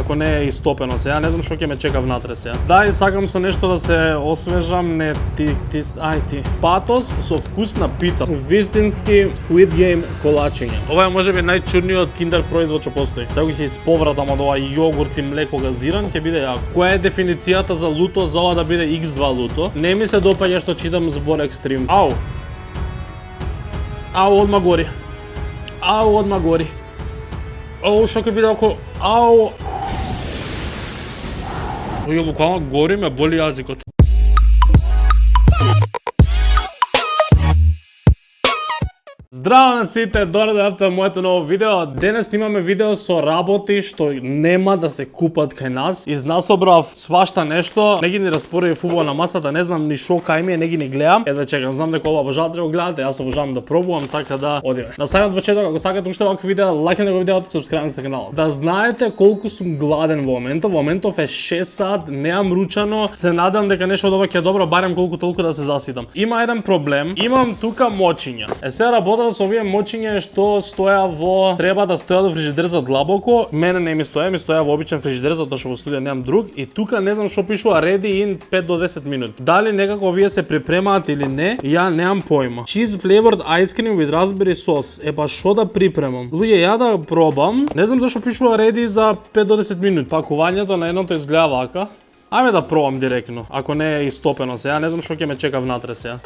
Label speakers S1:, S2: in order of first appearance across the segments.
S1: ако не е истопено сега, не знам што ќе ме чека внатре сега. Да, и сакам со нешто да се освежам, не ти. Патос со вкус на пица. Вистински Squid Game колачиња. Ова е можеби најчудниот киндер производ што постои. Сега ќе исповратам од ова јогурт и млеко газиран, ќе биде јако. Која е дефиницијата за луто за ова да биде X2 луто? Не ми се допаѓа што читам збор екстрим. Ау, одма гори. Одма гори. Што ќе биде ако... Буквално гори ме боли јазикот. Здраво на сите, дојдовте во моето ново видео. Денес снимаме видео со работи што нема да се купат кај нас. Изнасобрав свашта нешто, не ги ни распоредив убаво на масата, не знам ни шо кај ми е, не ги ни гледам. Едва чекам, знам дека ова обожавате да го гледате, јас обожавам да пробувам, така да одиме. На самиот почеток, ако сакате уште вакви видеа, лајкнете го видеото, сабскрајбнете се каналот. Да знаете колку сум гладен во моментов е 6 сат, неам ручано, се надам дека нешто од ова ќе е добро, барем колку толку да се заситам. Има еден проблем, имам тука мочиња. Се работам со овие мочиња што стоја во, треба да стојат во фрижидерот длабоко. Мене не ми стоја во обичен фрижидер, затоа што во студија немам друг и тука не знам што пишува ready in 5 до 10 минути. Дали некако овие се припремаат или не, ја немам појма. Cheese flavored ice cream with raspberry sauce. Епа што да припремам? Луѓе, ја да пробам. Не знам зашто пишува ready за 5 до 10 минути. Пакувањето на едното изгледа вака. Ајде да пробам директно, ако не е истопено сега, не знам што ќе ме чека внатре сега.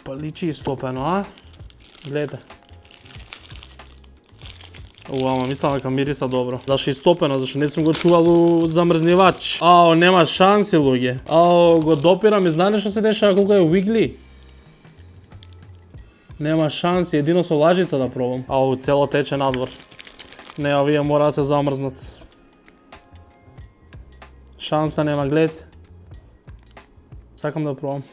S1: Па личи истопено, а? Гледате. Ама мислам дека мириса добро. Зашто истопено, зашто не сум го чувал у замрзнивач. Нема шанси, луѓе. Го допирам и знаеш што се дешава колку е уигли? Нема шанси, едино со лажица да пробам. Цело тече надвор. Не, овие мора да се замрзнат. Шанса нема, гледате. Сакам да пробам.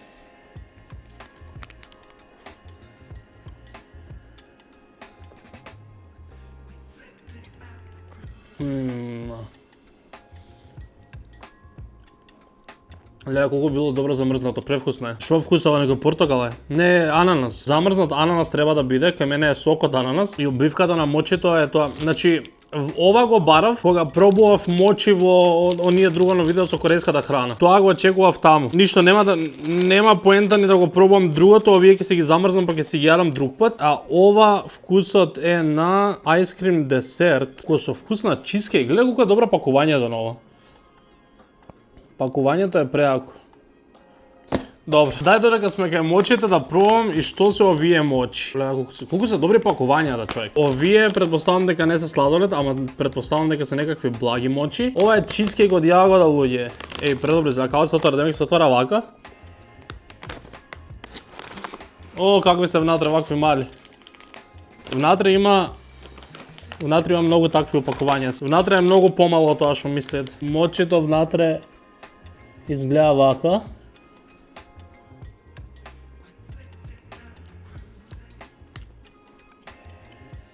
S1: Леја колку било добро замрзнато, превкусно е. Шо вкусува, него портокал е? Не, ананас. Замрзнат ананас треба да биде, кај мене е сок од ананас и обвивката на мочито е тоа. Значи, ова го барав кога пробував мочи во оние другано видео со корејската храна. Тоа го очекував таму. Ништо нема поента ни да го пробувам другото, овие ќе си ги замрзнам па ќе си ги јадам друг пат, а ова вкусот е на айскрим десерт, кој со вкус на чизкејк. Гледа колку е добро пакувањето на ова. Пакувањето е преако. Добро, дај додека сме кај мочите да пробам и што се овие мочи. Колку се добри пакувањата, човек. Овие претпоставам дека не се сладолед, ама претпоставам дека се некакви благи мочи. Ова е чизкејк од јагода, луѓе. Предобри, за како се отвара, демек се отвара вака. Какви се внатре вакви мали. Внатре има многу такви опакувања. Внатре е многу помало тоа што мислите. Мочито внатре изгледа вака.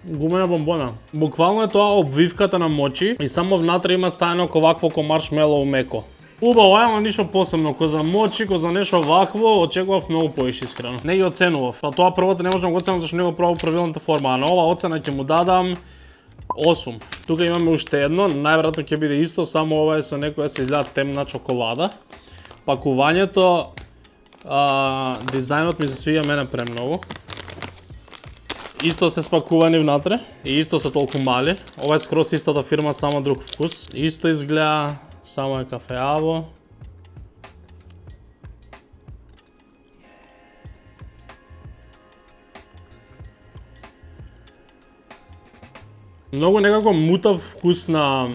S1: Гумена бомбона. Буквално е тоа обвивката на мочи и само внатре има стаено вакво ко маршмелоу меко. Убаво, ама ништо посебно, ко за мочи, ко за нешто вакво, очекував многу поише искрено. Не ги оценував. Па тоа првото не можам го оценам зашто не го пробав правилната форма, а на ова оцена ќе му дадам 8. Тука имаме уште едно, најверојатно ќе биде исто, само ова е со некоја се изгледа темна чоколада. Пакувањето, дизајнот ми се свиѓа мене премногу. Исто се спакувани внатре и исто се толку мали. Ова е скрос истата фирма, само друг вкус. Исто изгледа, само е кафеаво. Многу некако мутав вкус на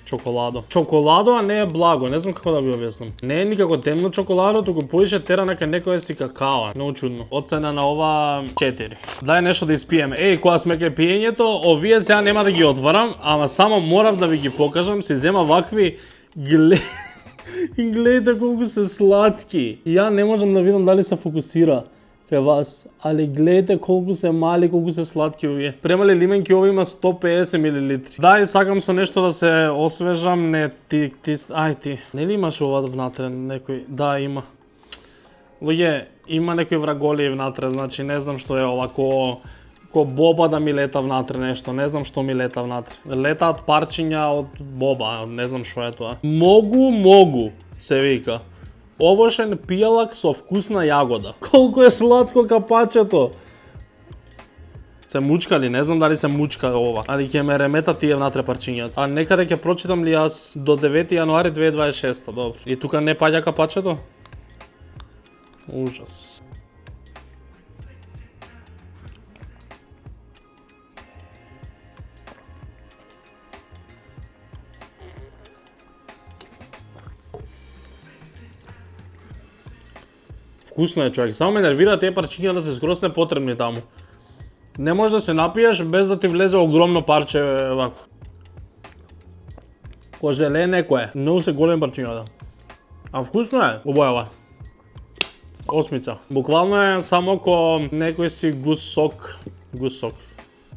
S1: чоколадо. Чоколадо, а не е благо, не знам како да ви објаснам. Не е никако темно чоколадо, туку поише тера нека некоја си какао. Многу чудно. Оцена на ова 4. Дај нешто да испиеме. Кога сме кај пиењето, овие сега нема да ги отварам, ама само морав да ви ги покажам, си зема вакви гледате колку се сладки. Ја не можам да видам дали се фокусира кај вас, али гледате колку се мали, колку се сладки овие. Премали лименки, ова има 150 мл. Да, и сакам со нешто да се освежам, не ти. Нели имаш ова внатре некој? Да, има. Луѓе, има некои враголи внатре, значи не знам што е ова, ко боба да ми лета внатре нешто, не знам што ми лета внатре. Летаат парчиња од боба, не знам што е тоа. Могу, се вика. Овошен пијалак со вкусна јагода. Колку е сладко капачето! Се мучкали, не знам дали се мучка ова, али ќе ме ремета тие внатре парчињата. А некаде ќе прочитам ли јас до 9 јануари 2026, добро. И тука не паѓа капачето? Ужас. Вкусно е, човек, само ме нервира тие парчиња да се скроз непотребни таму. Не можеш да се напиеш без да ти влезе огромно парче вако. Ко желе некое, многу се големи парчињата. А вкусно е, убајава. Осмица. Буквално е само ко некој си гус сок.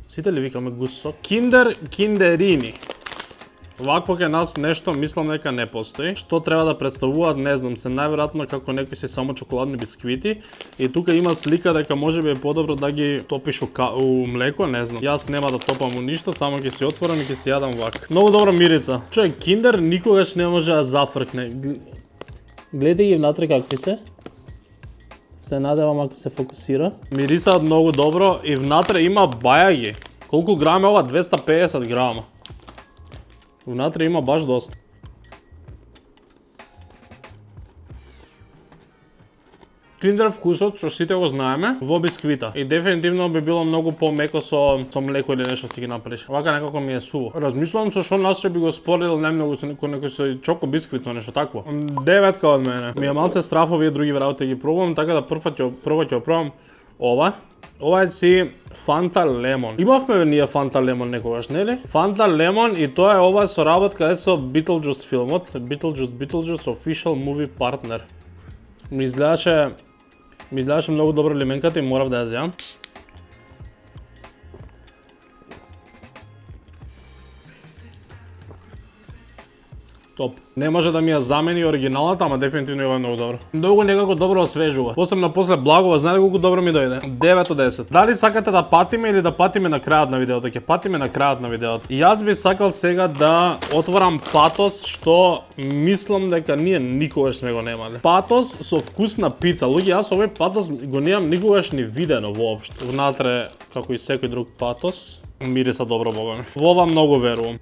S1: Сите ли викаме гус сок? Киндерини. Вакво ке нас нешто мислам дека не постои. Што треба да представуваат, не знам, се најверојатно како некои си само чоколадни бисквити. И тука има слика дека можеби е подобро да ги топиш у млеко, не знам. Јас нема да топам у ништо, само ќе си отворам и ќе си јадам вак. Многу добра мирица. Човек, киндер никогаш не може да зафркне. Гледај ги внатре какви се. Се надевам ако се фокусира. Мирисаат многу добро и внатре има бајаги. Колку грам е ова? 250 грама. Внатре има баш доста. Киндер вкусот, што сите го знаеме, во бисквита. И дефинитивно би било многу помеко со млеко или нешто си ги направиш. Вака некако ми е сува. Размислувам со што нас би го спорил најмногу со некој со чоко бисквит со нешто такво. 9 од мене. Ми е малце страф овие други работи ги пробувам, така да прв пат ќе пробам ова. Ова е си Фанта Лемон. Имавме ние Фанта Лемон некогаш, нели? Фанта Лемон и тоа е ова соработка со Beetlejuice филмот. Beetlejuice Official Movie Partner. Ми изгледаше многу добро лименката и морав да ја зеам. Топ. Не може да ми ја замени оригиналната, ама дефинитивно ова е многу добро. Многу некако добро освежува. Посебно после благова, знаете колку добро ми дојде? 9 од 10. Дали сакате да патиме или да патиме на крајот на видеото? Ќе патиме на крајот на видеото. И јас би сакал сега да отворам патос што мислам дека ние никогаш сме го немале. Патос со вкусна пица. Луѓе, јас овој патос го немам никогаш ни видено воопшто. Внатре, како и секој друг патос, мириса добро, бога ми. Во ова многу верувам.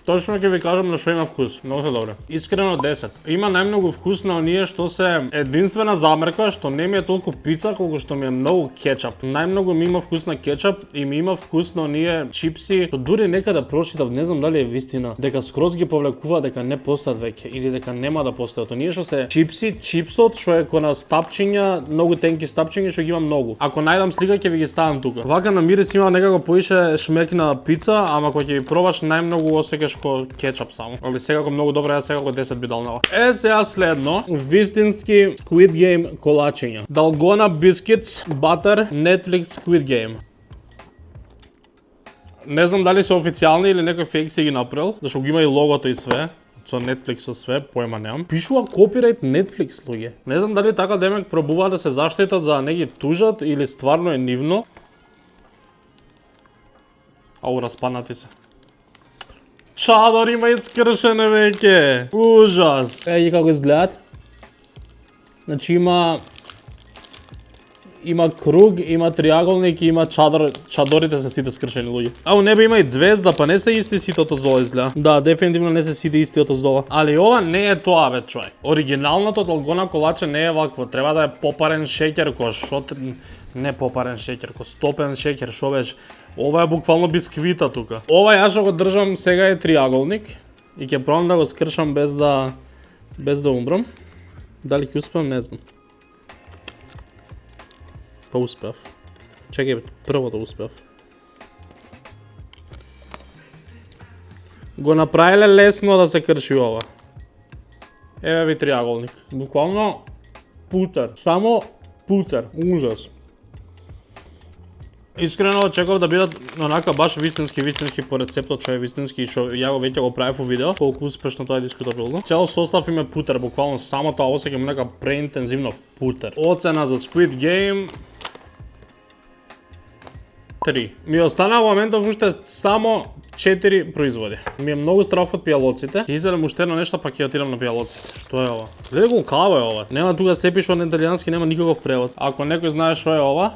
S1: Точно ќе ви кажам на што има вкус, многу се добре. Искрено 10. Има најмногу вкус на оние што се единствена замерка, што не ми е толку пица, колку што ми е многу кетчап. Најмногу ми има вкус на кетчап и ми има вкус на оние чипси, што дури некаде прочитав, не знам дали е вистина, дека скроз ги повлекува дека не постојат веќе или дека нема да постојат. Оние што се чипси, чипсот што е кона стапчиња, многу тенки стапчиња што ги има многу. Ако најдам слика ќе ви ги ставам тука. Вака на мирис има некако поише шмек на пица, ама кога ќе ги пробаш најмногу осеќаш ко кетчап само. Али секако многу добро, јас секако 10 би дал на ова. Сега следно, вистински Squid Game колачиња. Dalgona Biscuits Butter Netflix Squid Game. Не знам дали се официјални или некој фейк си ги направил, зашто го има и логото и све. Со Netflix со све, појма немам. Пишува копирајт Netflix, луѓе. Не знам дали така демек пробуваат да се заштитат за да не ги тужат или стварно е нивно. Ау, распанати се. Чадор има искршене веќе. Ужас. Еј како изгледат. Значи има круг, има триаголник и има чадор. Чадорите се сите скршени луѓе. Ау, небе има и звезда, па не се исти сите одоздола изгледа. Да, дефинитивно не се сите исти одоздола. Али ова не е тоа, бе, човек. Оригиналното Dalgona колаче не е вакво. Треба да е попарен шеќер кош. Не попарен шеќер, ко стопен шеќер, шо беше. Ова е буквално бисквита тука. Ова јас што го држам сега е триаголник и ќе пробам да го скршам без да умрам. Дали ќе успеам, не знам. Па успеав. Чекај, прво да успеав. Го направиле лесно да се крши ова. Еве ви триаголник. Буквално путер. Само путер. Ужас. Искрено очекував да бидат онака баш вистински по рецептот што е вистински и што ја го веќе го правев во видео, колку успешно тоа е дискутабилно. Цел состав им е путер, буквално само тоа осеќам нека преинтензивно путер. Оцена за Squid Game 3. Ми останаа во моментов уште само 4 производи. Ми е многу страв од пијалоците. Ќе изедам уште едно нешто, па ќе отидам на пијалоците. Што е ова? Гледај колку кава е ова. Нема тука се пишува на италијански, нема никаков превод. Ако некој знае што е ова,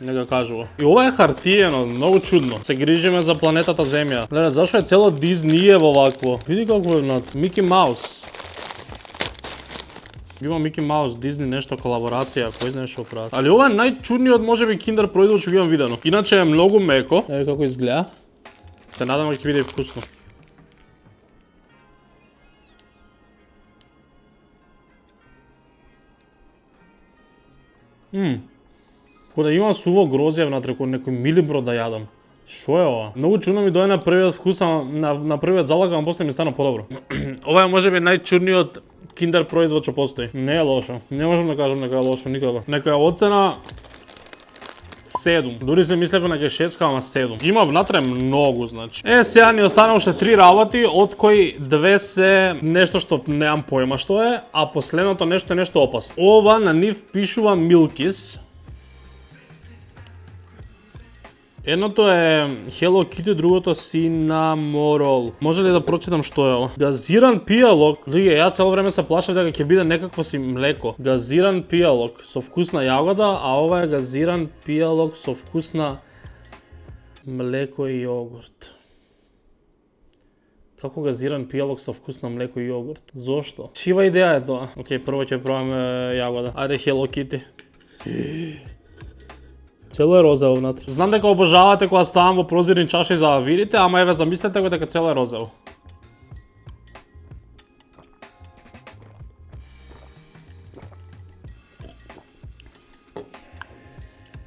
S1: нека кажува. И ова е хартиено, многу чудно. Се грижиме за планетата Земја. Гледај, зашо е цело Дизниево вакво? Види како е внатре. Мики Маус. Има Мики Маус, Дизни нешто, колаборација, кој знае што прават. Али ова е најчудниот можеби киндер производ што ги имам видено. Иначе е многу меко. Еве како изгледа. Се надам дека ќе биде вкусно. Кога има суво грозје внатре, кој некој милибро да јадам. Шо е ова? Многу чудно ми дојде на првиот вкус, на првиот залак, ама после ми стана подобро. Ова е можеби најчудниот киндер производ што постои. Не е лошо. Не можам да кажам дека е лошо никако. Нека оцена 7. Дури се мислев на 6, ама 7. Има внатре многу, значи. Сега ни останаа уште 3 работи, од кои 2 се нешто што немам појма што е, а последното нешто е нешто опасно. Ова на нив пишува Milkis. Едното е Hello Kitty, другото Cinnamoroll. Може ли да прочитам што е ова? Газиран пијалок. Луѓе, ја цело време се плашев дека ќе биде некакво си млеко. Газиран пијалок со вкусна јагода, а ова е газиран пијалок со вкусна млеко и јогурт. Како газиран пијалок со вкусна млеко и јогурт? Зошто? Чива идеја е тоа? Океј, прво ќе пробаме јагода. Ајде Hello Kitty. Цело е розово внатре. Знам дека обожавате кога ставам во прозирни чаши за да видите, ама еве замислете го дека цело е розово.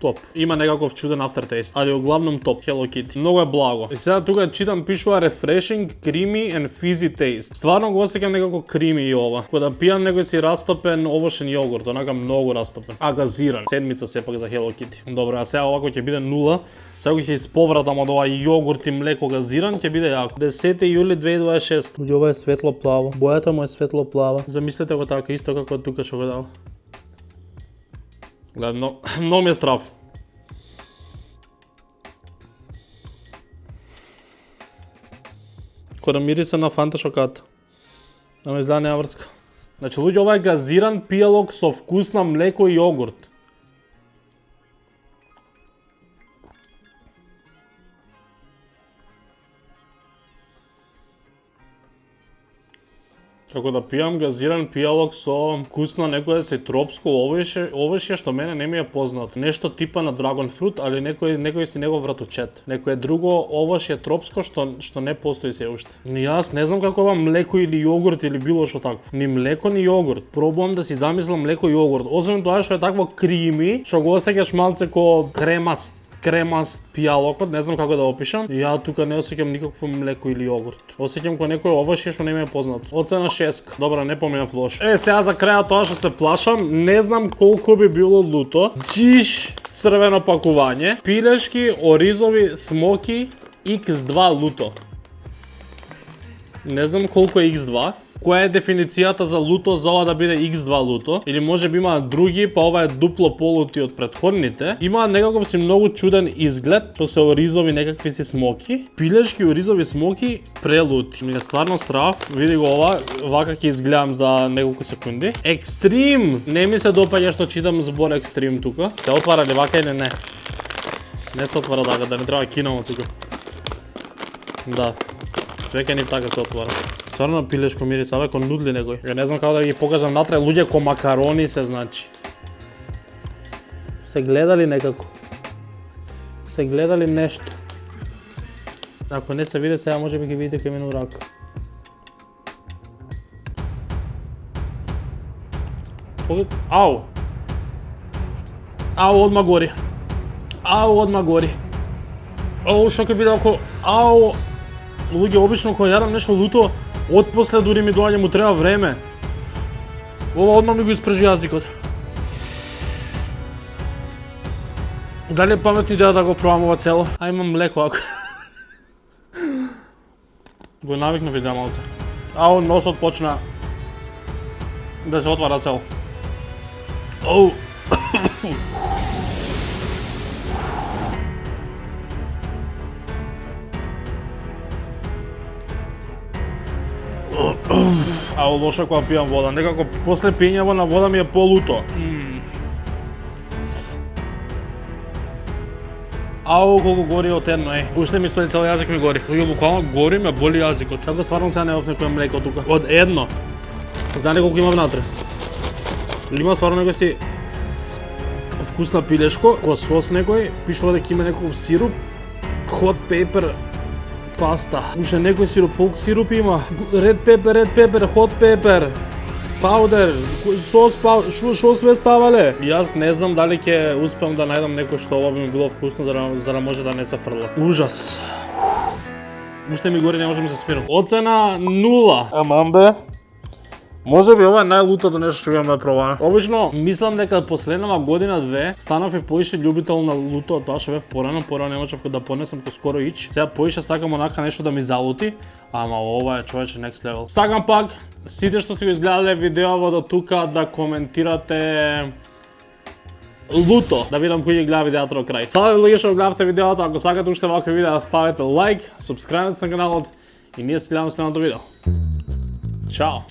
S1: Топ. Има некаков чуден aftertaste, али оглавном топ. Hello Kitty. Многу е благо. И сега тука читам пишува refreshing, creamy and fizzy taste. Стварно го осеќам некако крими и ова. Кога да пијам некој си растопен овошен јогурт, онака многу растопен. А газиран. Седмица сепак за Hello Kitty. Добро, а сега овако ќе биде 0. Сега ќе исповратам од ова јогурт и млеко газиран, ќе биде јако. 10 јули 2026. Луѓе, ова е светло плаво. Бојата му е светло плава. Замислете го така, исто како тука што го дава. Гледам, многу ми е страв. Кога мириса на фанта шоката. Ама изгледа нема врска. Значи, луѓе, ова е газиран пијалок со вкусна млеко и јогурт. Како да пијам газиран пијалок со вкусно некое си тропско овошје што мене не ми е познато. Нешто типа на драгон фрут, али некој си негов враточет. Некое друго овошје тропско што не постои се уште. Ни јас не знам како ова млеко или јогурт или било што такво. Ни млеко ни јогурт. Пробувам да си замислам млеко и јогурт. Освен тоа што е такво крими, што го осеќаш малце ко кремаст пијалокот, не знам како да опишам. Ја тука не осеќам никакво млеко или јогурт. Осеќам ко некој овошје што не ми е познато. Оцена 6. Добро, не поминав лошо. Сега за крајот тоа што се плашам, не знам колку би било луто. Чиш црвено пакување, пилешки, оризови, смоки, X2 луто. Не знам колку е X2. Која е дефиницијата за луто за ова да биде X2 луто? Или може би има други, па ова е дупло полути од претходните. Има некаков си многу чуден изглед, што се оризови некакви си смоки. Пилешки оризови смоки прелути. Ми е стварно страв, види го ова, вака ќе изгледам за неколку секунди. Екстрим! Не ми се допаѓа што читам збор екстрим тука. Се отвара ли вака или не? Не се отвара така, да не треба кинамо тука. Да. Све ке ни така се отвара. Стварно пилешко мириса, абе, ко нудли некој. Ја не знам како да ги покажам натре, луѓе ко макарони се значи. Се гледали некако. Се гледали нешто. Ако не се види, сега може би ги видите кај мене у рака. Ау! Ау, одма гори. Ау, одма гори. Ау, што ќе биде ако... Ау! Луѓе, обично кога јадам нешто луто, отпосле дури ми доаѓа, му треба време. Ова одма ми го испржи јазикот. Дали е паметна идеја да го пробам ова цело? А имам млеко ако. Го навикнав и малце. Ау, носот почна да се отвара цел. Оу. Ау, лоша кога пијам вода. Некако после пиењево на вода ми е полуто. Ау, колку гори од едно, Уште ми стои цел јазик ми гори. Луѓе, буквално гори ме боли јазикот. Како стварно сега немав некој млеко тука. Од едно. Знаете колку има внатре? Има стварно некој си вкусна пилешко, кој сос некој, пишува дека има некој сируп, hot pepper, паста. Уште некој сируп, колку сируп има? Red pepper, hot pepper. Паудер, сос, шо све ставале? Јас не знам дали ќе успеам да најдам некој што ова би ми било вкусно за да може да не се фрла. Ужас. Уште ми гори, не можам да се смирам. Оцена 0. Амам бе. Може би ова е најлутото нешто што имам да пробам. Обично мислам дека последнава година-две станав и поише љубител на луто, тоа што бев порано не можев да понесам ко скоро ич. Сега поише сакам онака нешто да ми залути, ама ова е човече next level. Сакам пак сите што си го изгледале видеово до тука да коментирате луто, да видам кој ги гледа видеото до крај. Фала ви луѓе што гледавте видеото, ако сакате уште вакви видеа ставете лайк, субскрајбете се на каналот и ние се гледаме следното видео. Чао!